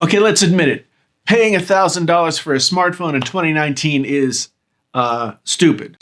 Okay, let's admit it. Paying $1,000 for a smartphone in 2019 is stupid.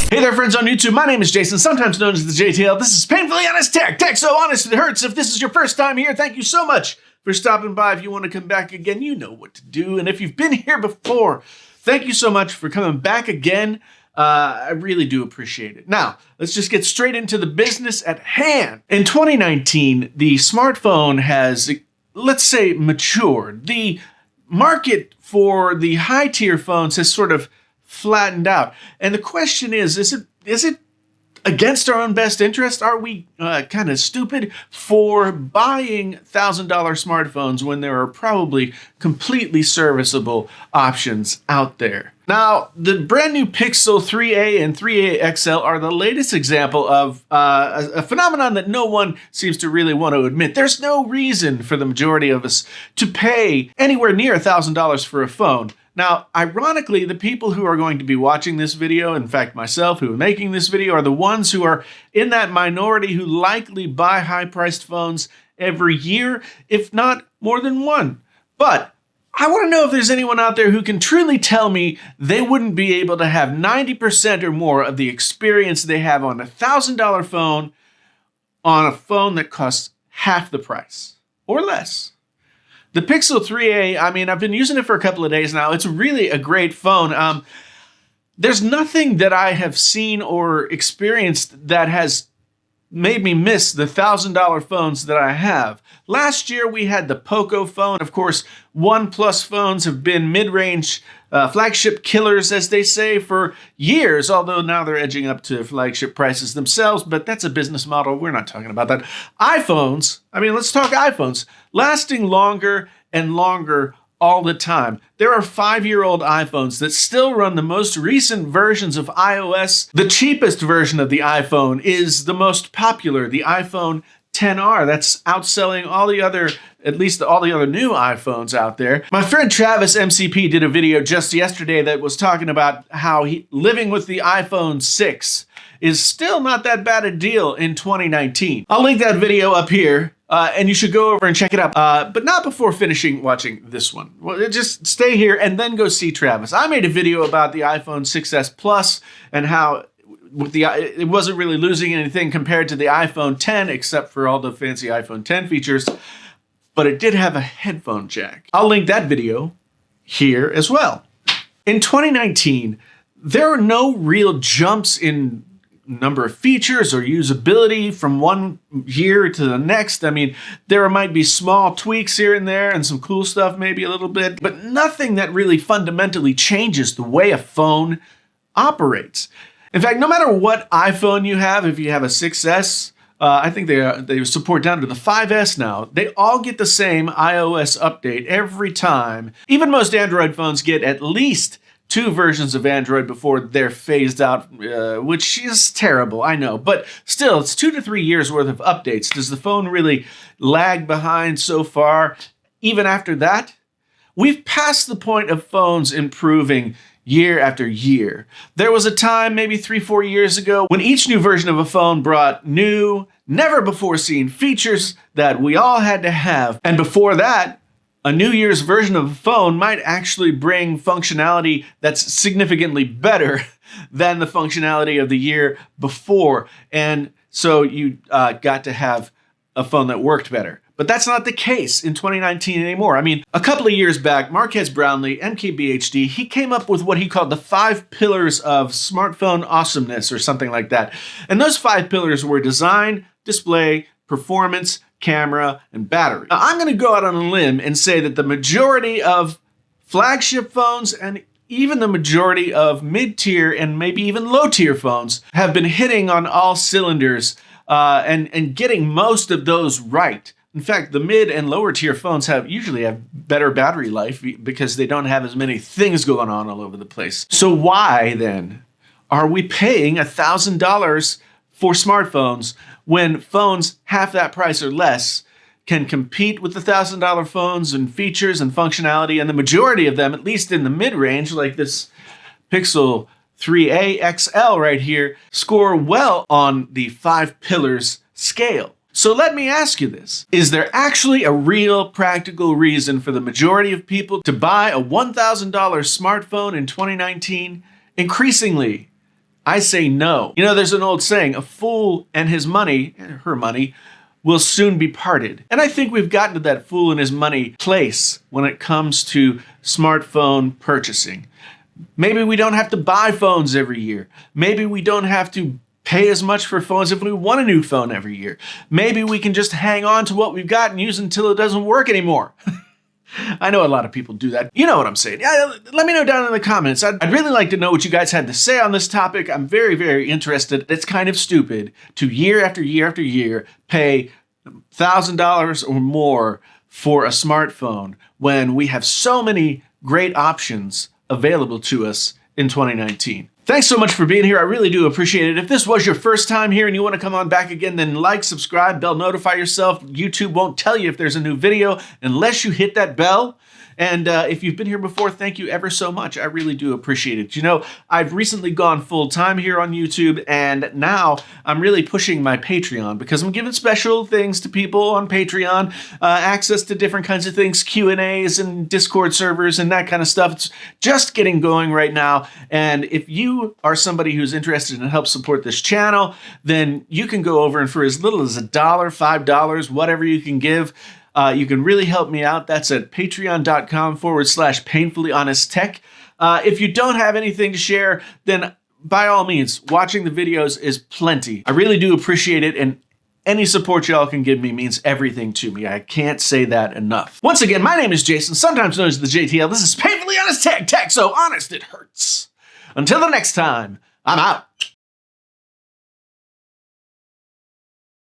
Hey there, friends on YouTube. My name is Jason, sometimes known as the JTL. This is Painfully Honest Tech. Tech so honest it hurts. If this is your first time here, thank you so much for stopping by. If you want to come back again, you know what to do. And if you've been here before, thank you so much for coming back again. I really do appreciate it. Now, let's just get straight into the business at hand. In 2019, the smartphone has, let's say, matured. The market for the high-tier phones has sort of flattened out. And the question is it against our own best interest? Are we kind of stupid for buying $1,000 smartphones when there are probably completely serviceable options out there? Now, the brand new Pixel 3a and 3a XL are the latest example of a phenomenon that no one seems to really want to admit. There's no reason for the majority of us to pay anywhere near $1,000 for a phone. Now, ironically, the people who are going to be watching this video, in fact, myself, who are making this video, are the ones who are in that minority who likely buy high-priced phones every year, if not more than one. But I want to know if there's anyone out there who can truly tell me they wouldn't be able to have 90% or more of the experience they have on a $1,000 phone on a phone that costs half the price or less. The Pixel 3a, I mean, I've been using it for a couple of days now. It's really a great phone. There's nothing that I have seen or experienced that has made me miss the $1,000 phones that I have. Last year, we had the Poco phone. Of course, OnePlus phones have been mid-range flagship killers, as they say, for years, although now they're edging up to flagship prices themselves, but that's a business model. We're not talking about that. iPhones, I mean, let's talk iPhones, lasting longer and longer all the time. There are 5-year-old iPhones that still run the most recent versions of iOS. The cheapest version of the iPhone is the most popular, the iPhone XR. That's outselling all the other, at least all the other new iPhones out there. My friend Travis MCP did a video just yesterday that was talking about how living with the iPhone 6 is still not that bad a deal in 2019. I'll link that video up here. And you should go over and check it out, but not before finishing watching this one. Well, just stay here and then go see Travis. I made a video about the iPhone 6s Plus and how it wasn't really losing anything compared to the iPhone 10, except for all the fancy iPhone 10 features, but it did have a headphone jack. I'll link that video here as well. In 2019, there are no real jumps in number of features or usability from one year to the next. I mean, there might be small tweaks here and there and some cool stuff maybe a little bit, but nothing that really fundamentally changes the way a phone operates. In fact, no matter what iPhone you have, if you have a 6S, I think they support down to the 5S now, they all get the same iOS update every time. Even most Android phones get at least 2 versions of Android before they're phased out, which is terrible, I know. But still, it's 2 to 3 years worth of updates. Does the phone really lag behind so far? Even after that? We've passed the point of phones improving year after year. There was a time, maybe 3-4 years ago, when each new version of a phone brought new, never-before-seen features that we all had to have. And before that, a New Year's version of a phone might actually bring functionality that's significantly better than the functionality of the year before. And so you got to have a phone that worked better. But that's not the case in 2019 anymore. I mean, a couple of years back, Marques Brownlee, MKBHD, he came up with what he called the 5 pillars of smartphone awesomeness or something like that. And those 5 pillars were design, display, performance, camera, and battery. Now, I'm going to go out on a limb and say that the majority of flagship phones and even the majority of mid-tier and maybe even low-tier phones have been hitting on all cylinders and getting most of those right. In fact, the mid and lower tier phones usually have better battery life because they don't have as many things going on all over the place. So why then are we paying $1,000 for smartphones when phones half that price or less can compete with the $1,000 phones and features and functionality, and the majority of them, at least in the mid-range, like this Pixel 3a XL right here, score well on the 5 pillars scale. So let me ask you this. Is there actually a real practical reason for the majority of people to buy a $1,000 smartphone in 2019? Increasingly, I say no. You know, there's an old saying, a fool and his money, her money, will soon be parted. And I think we've gotten to that fool and his money place when it comes to smartphone purchasing. Maybe we don't have to buy phones every year. Maybe we don't have to pay as much for phones if we want a new phone every year. Maybe we can just hang on to what we've got and use it until it doesn't work anymore. I know a lot of people do that. You know what I'm saying. Yeah, let me know down in the comments. I'd really like to know what you guys had to say on this topic. I'm very, very interested. It's kind of stupid to year after year after year pay $1,000 or more for a smartphone when we have so many great options available to us in 2019. Thanks so much for being here. I really do appreciate it. If this was your first time here and you want to come on back again, then like, subscribe, bell notify yourself. YouTube won't tell you if there's a new video unless you hit that bell. And if you've been here before, thank you ever so much. I really do appreciate it. You know, I've recently gone full time here on YouTube, and now I'm really pushing my Patreon because I'm giving special things to people on Patreon, access to different kinds of things, Q&As and Discord servers and that kind of stuff. It's just getting going right now. And if you are somebody who's interested in help support this channel, then you can go over and for as little as $1, $5, whatever you can give, you can really help me out. That's at patreon.com/painfullyhonesttech. If you don't have anything to share, then by all means, watching the videos is plenty. I really do appreciate it, and any support y'all can give me means everything to me. I can't say that enough. Once again, my name is Jason, sometimes known as the JTL. This is Painfully Honest Tech, so honest it hurts. Until the next time, I'm out.